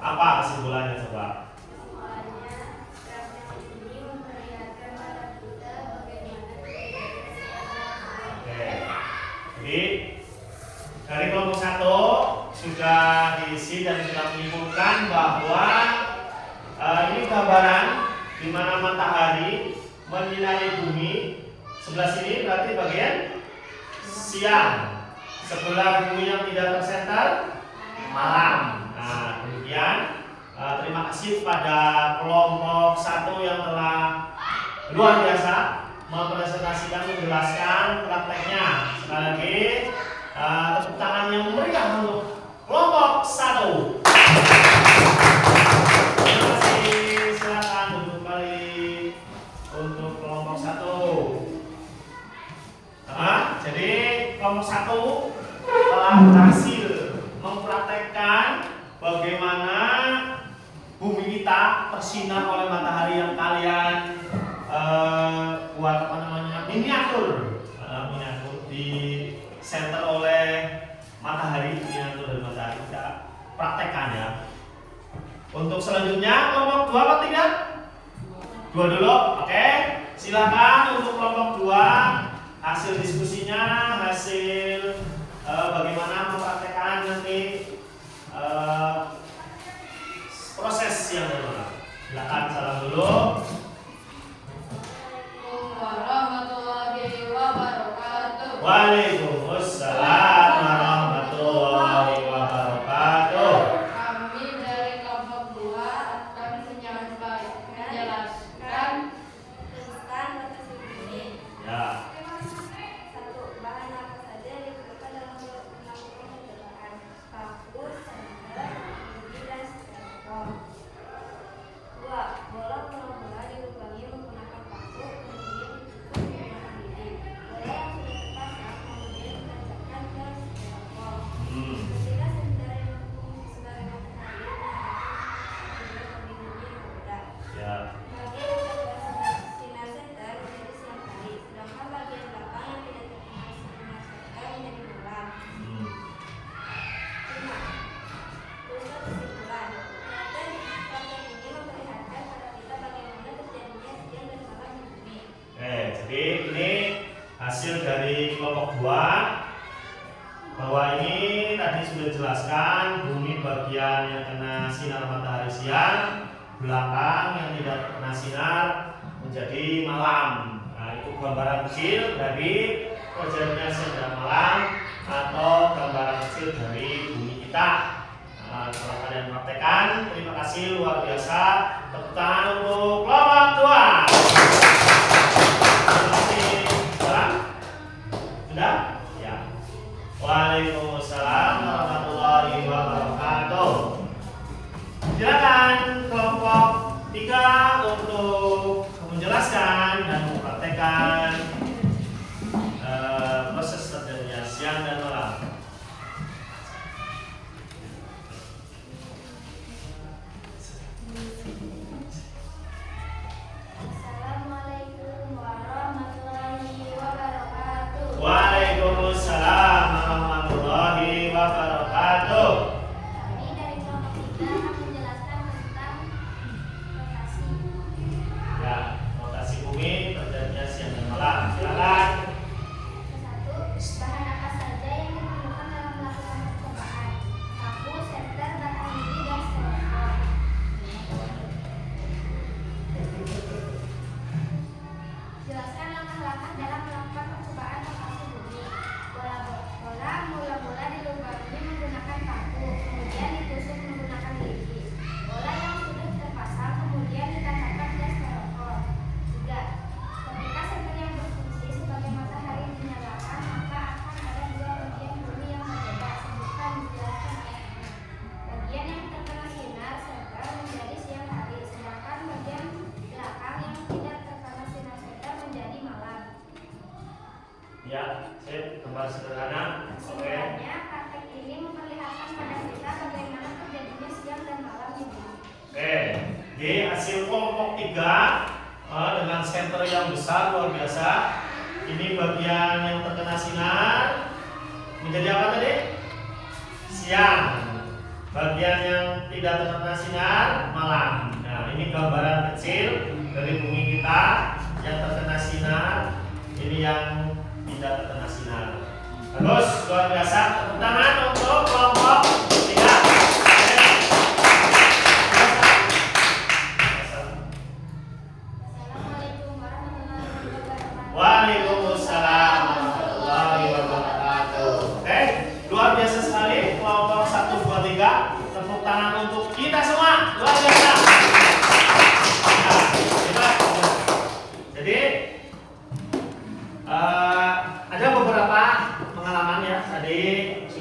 Apa kesimpulannya coba? Oke. Jadi dari kelompok 1 sudah diisi dan sudah menyimpulkan bahwa ini gambaran di mana matahari menyinari bumi. Sebelah sini berarti bagian siang. Sebelah bumi yang tidak tersenter malam. Nah, demikian. kasih kepada kelompok 1 yang telah luar biasa mempresentasikan, menjelaskan prakteknya. Sekali lagi tepuk tangan yang meriah untuk kelompok 1. Terima kasih. Silakan duduk kembali untuk kelompok 1. Jadi kelompok 1 telah berhasil mempraktekkan bagaimana bumi kita tersinar oleh matahari yang kalian buat miniatur di center oleh matahari, miniatur dari matahari kita praktekkan ya. Untuk selanjutnya kelompok 2 apa tidak? 2 dulu, oke. Silakan untuk kelompok 2 hasil diskusinya, hasil bagaimana mempraktekkan nanti proses yang benar. Silakan salam dulu. Warahmatullahi wabarakatuh. Waalaikumsalam warahmatullahi wabarakatuh. Kami dari kelompok 2 akan menjelaskan tentang rotasi bumi. Ya. 1. Bahan apa saja yang diperlukan dalam melakukan pencerdasan? Paku, senter, gigi, dan styrofoam. 2. Bola bola dilubangi menggunakan paku, kemudian ditutup menggunakan gigi. Bola yang sudah terpasang kemudian ditancapkan ke styrofoam. 3. Senter yang berfungsi sebagai matahari menyalakan bumi yang berbeda. Ya. Bagian yang terkena sinar senter menjadi siang hari, sedangkan bagian belakang yang tidak terkena sinar senter menjadi malam. 5. Unsur kesimpulan. Praktek ini memperlihatkan pada kita bagaimana terjadinya siang dan malam di bumi. Jadi ini hasil dari kelompok 2 bahwa ini tadi sudah dijelaskan bumi bagian yang kena sinar matahari siang, belakang yang tidak kena sinar menjadi malam. Nah, itu gambaran kecil dari terjadinya siang dan malam atau gambaran kecil dari bumi kita. Nah, kalau kalian praktekkan, terima kasih luar biasa. Tepuk tangan untuk kelompok 2. Terima kasih. Sudah? Ya. Waalaikumsalam warahmatullahi wabarakatuh. Silakan kelompok 3 untuk menjelaskan dan mempraktekkan proses terjadinya siang dan malam. Assalamualaikum warahmatullahi wabarakatuh. Waalaikumsalam warahmatullahi wabarakatuh. Kami dari kelompok 3 akan menjelaskan tentang rotasi. Ya, rotasi bumi terjadinya siang dan malam. Silakan. 1. Bahan apa saja yang diperlukan dalam melakukan percobaan? Paku, senter, batang gigi, dan styrofoam. Jelaskan langkah-langkah dalam melakukan percobaan rotasi bumi. Bola dilubangi menggunakan paku, kemudian ditusuk menggunakan gigi. Bola yang sudah terpasang kemudian ditancapkan ke styrofoam. 3. Ketika senter yang berfungsi sebagai matahari dinyalakan, maka akan ada 2 bagian bumi yang berbeda. Sebutkan, dijelaskan ayatnya. Bagian yang terkena sinar senter menjadi siang hari, sedangkan bagian belakang yang tidak terkena sinar senter menjadi malam. Ya, sip, gambar sederhana. Oke. Kesimpulannya, praktek ini memperlihatkan pada kita bagaimana terjadinya siang dan malam di bumi. Oke. Di hasil kelompok 3 dengan senter yang besar luar biasa. Ini bagian yang terkena sinar menjadi apa tadi? Siang. Bagian yang tidak terkena sinar malam. Nah, ini gambaran kecil dari bumi kita yang terkena sinar. Ini yang tidak terkena sinar. Bagus, luar biasa. Tepuk tangan untuk kelompok 3. Assalamualaikum warahmatullahi wabarakatuh. Waalaikumsalam warahmatullahi wabarakatuh. Oke, luar biasa sekali kelompok 1, 2, 3. Tepuk tangan untuk kita semua. Luar biasa.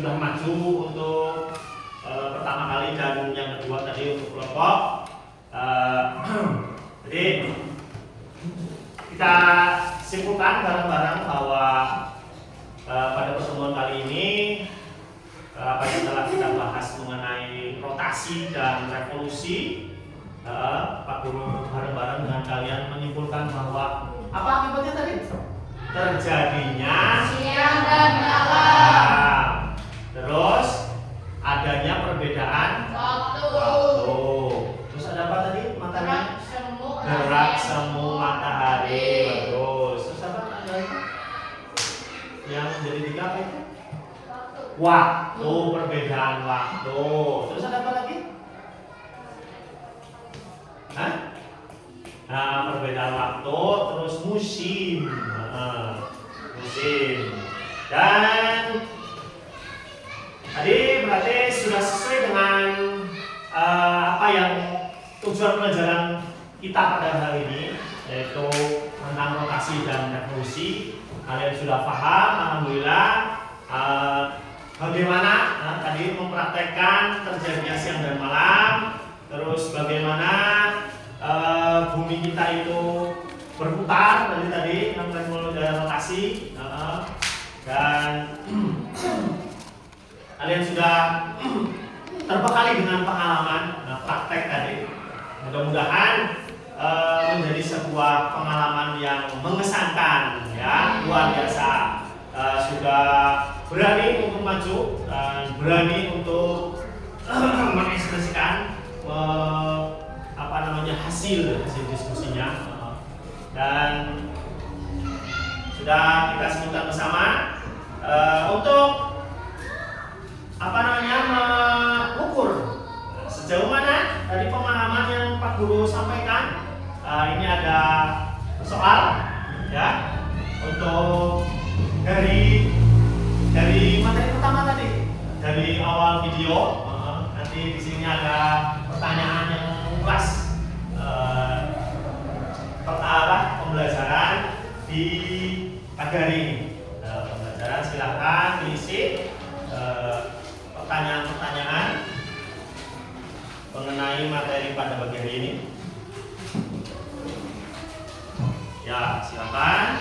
sudah maju untuk pertama kali dan yang kedua tadi untuk kelompok. Jadi kita simpulkan bareng-bareng bahwa pada pertemuan kali ini setelah kita bahas mengenai rotasi dan revolusi, Pak Guru bareng-bareng dengan kalian menyimpulkan bahwa apa akibatnya tadi? Terjadinya siang dan malam. Terus adanya perbedaan Waktu. Terus ada apa tadi? Matahari. Gerak Gerak semu matahari. Bagus. Terus apa? Ada apa? Yang jadi 3 apa itu? Waktu, perbedaan waktu. Terus ada apa lagi? Hah? Nah, perbedaan waktu, terus musim. Musim. Dan tadi berarti sudah sesuai dengan apa yang tujuan pelajaran kita pada hari ini, yaitu tentang rotasi dan revolusi. Kalian sudah paham, alhamdulillah. Bagaimana tadi mempraktekkan terjadinya siang dan malam, terus bagaimana bumi kita itu berputar tadi yang teknologi rotasi, dan kalian sudah terbekali dengan pengalaman praktek tadi. Mudah-mudahan menjadi sebuah pengalaman yang mengesankan, ya, luar biasa. Sudah berani untuk maju dan berani untuk mengekspresikan hasil diskusinya, dan sudah kita sebutkan bersama untuk mengukur sejauh mana dari pemahaman yang Pak Guru sampaikan. Ini ada soal, ya, untuk dari materi pertama tadi, dari awal video. Nanti di sini ada pertanyaan yang mengulas pembelajaran di pagi hari ini. Pembelajaran silakan diisi pertanyaan-pertanyaan mengenai materi pada pagi hari ini. Ya, silakan.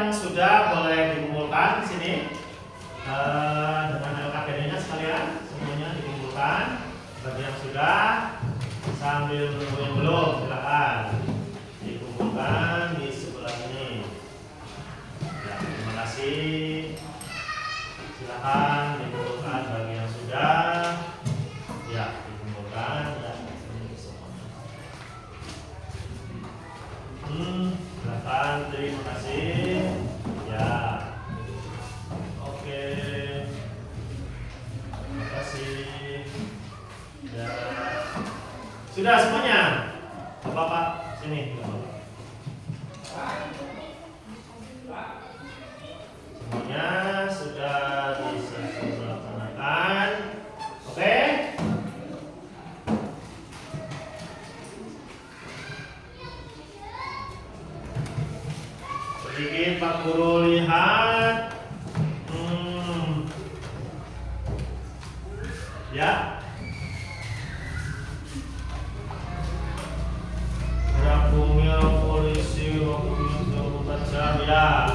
yang sudah boleh dikumpulkan di sini dengan LKPD-nya sekalian, semuanya dikumpulkan. Bagi yang sudah, sambil menunggu yang belum, silakan dikumpulkan di sebelah sini. Ya, terima kasih. Silakan dikumpulkan bagi yang sudah. Ya, dikumpulkan ya, ini semuanya. Silakan, terima kasih. Ya, oke. Terima kasih. Ya, sudah semuanya. Bapak, sini. Semuanya sudah dilaksanakan. Oke. Sedikit Pak Guru lihat. Ya. Rampungnya polisi waktu 24 jam ya.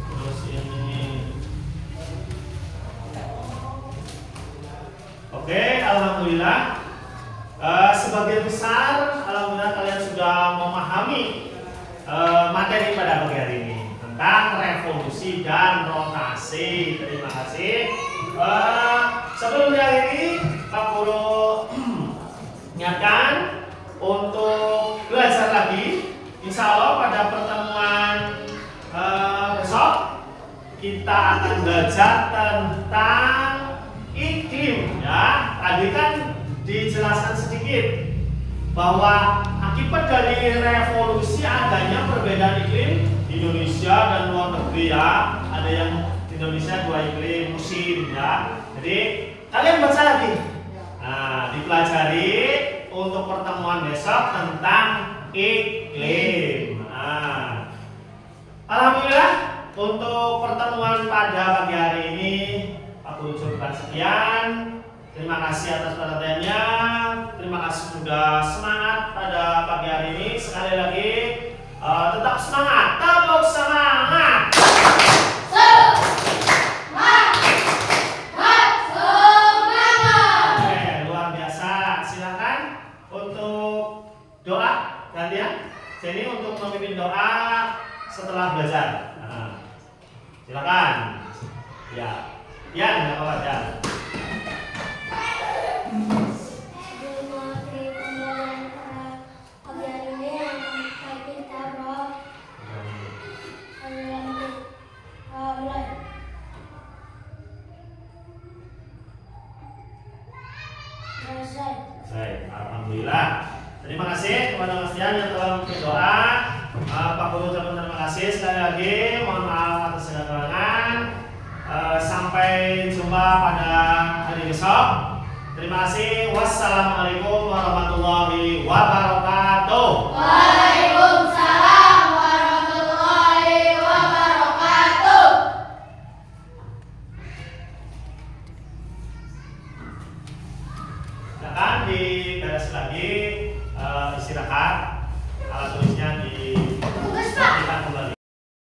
Terus ini. Oke, alhamdulillah. Sebagian besar alhamdulillah kalian sudah memahami materi pada pagi hari ini tentang revolusi dan rotasi. Terima kasih. Sebelum diakhiri, Pak Guru ingatkan untuk belajar lagi. Insya Allah pada pertemuan besok kita akan belajar tentang iklim. Ya, tadi kan dijelaskan sedikit bahwa akibat dari revolusi adanya perbedaan iklim di Indonesia dan luar negeri ya. Ada yang di Indonesia 2 iklim musim ya. Jadi kalian baca lagi. Nah, dipelajari untuk pertemuan besok tentang iklim. Nah, alhamdulillah untuk pertemuan pada pagi hari ini aku ucapkan sekian. Terima kasih atas perhatiannya. Terima kasih sudah semangat pada pagi hari ini. Sekali lagi tetap semangat, tepuk semangat. Oke, luar biasa. Silakan untuk doa gantian. Jadi untuk memimpin doa setelah belajar. Nah, silakan. Ya, nggak apa-apa ya. Baik, alhamdulillah. Terima kasih kepada Mas Dian yang telah berdoa. Pak Guru ucapkan terima kasih sekali lagi. Mohon maaf atas segala kekurangan. Sampai jumpa pada hari besok. Terima kasih. Wassalamualaikum warahmatullahi wabarakatuh. Waalaikumsalam warahmatullahi wabarakatuh. Silakan digaris lagi.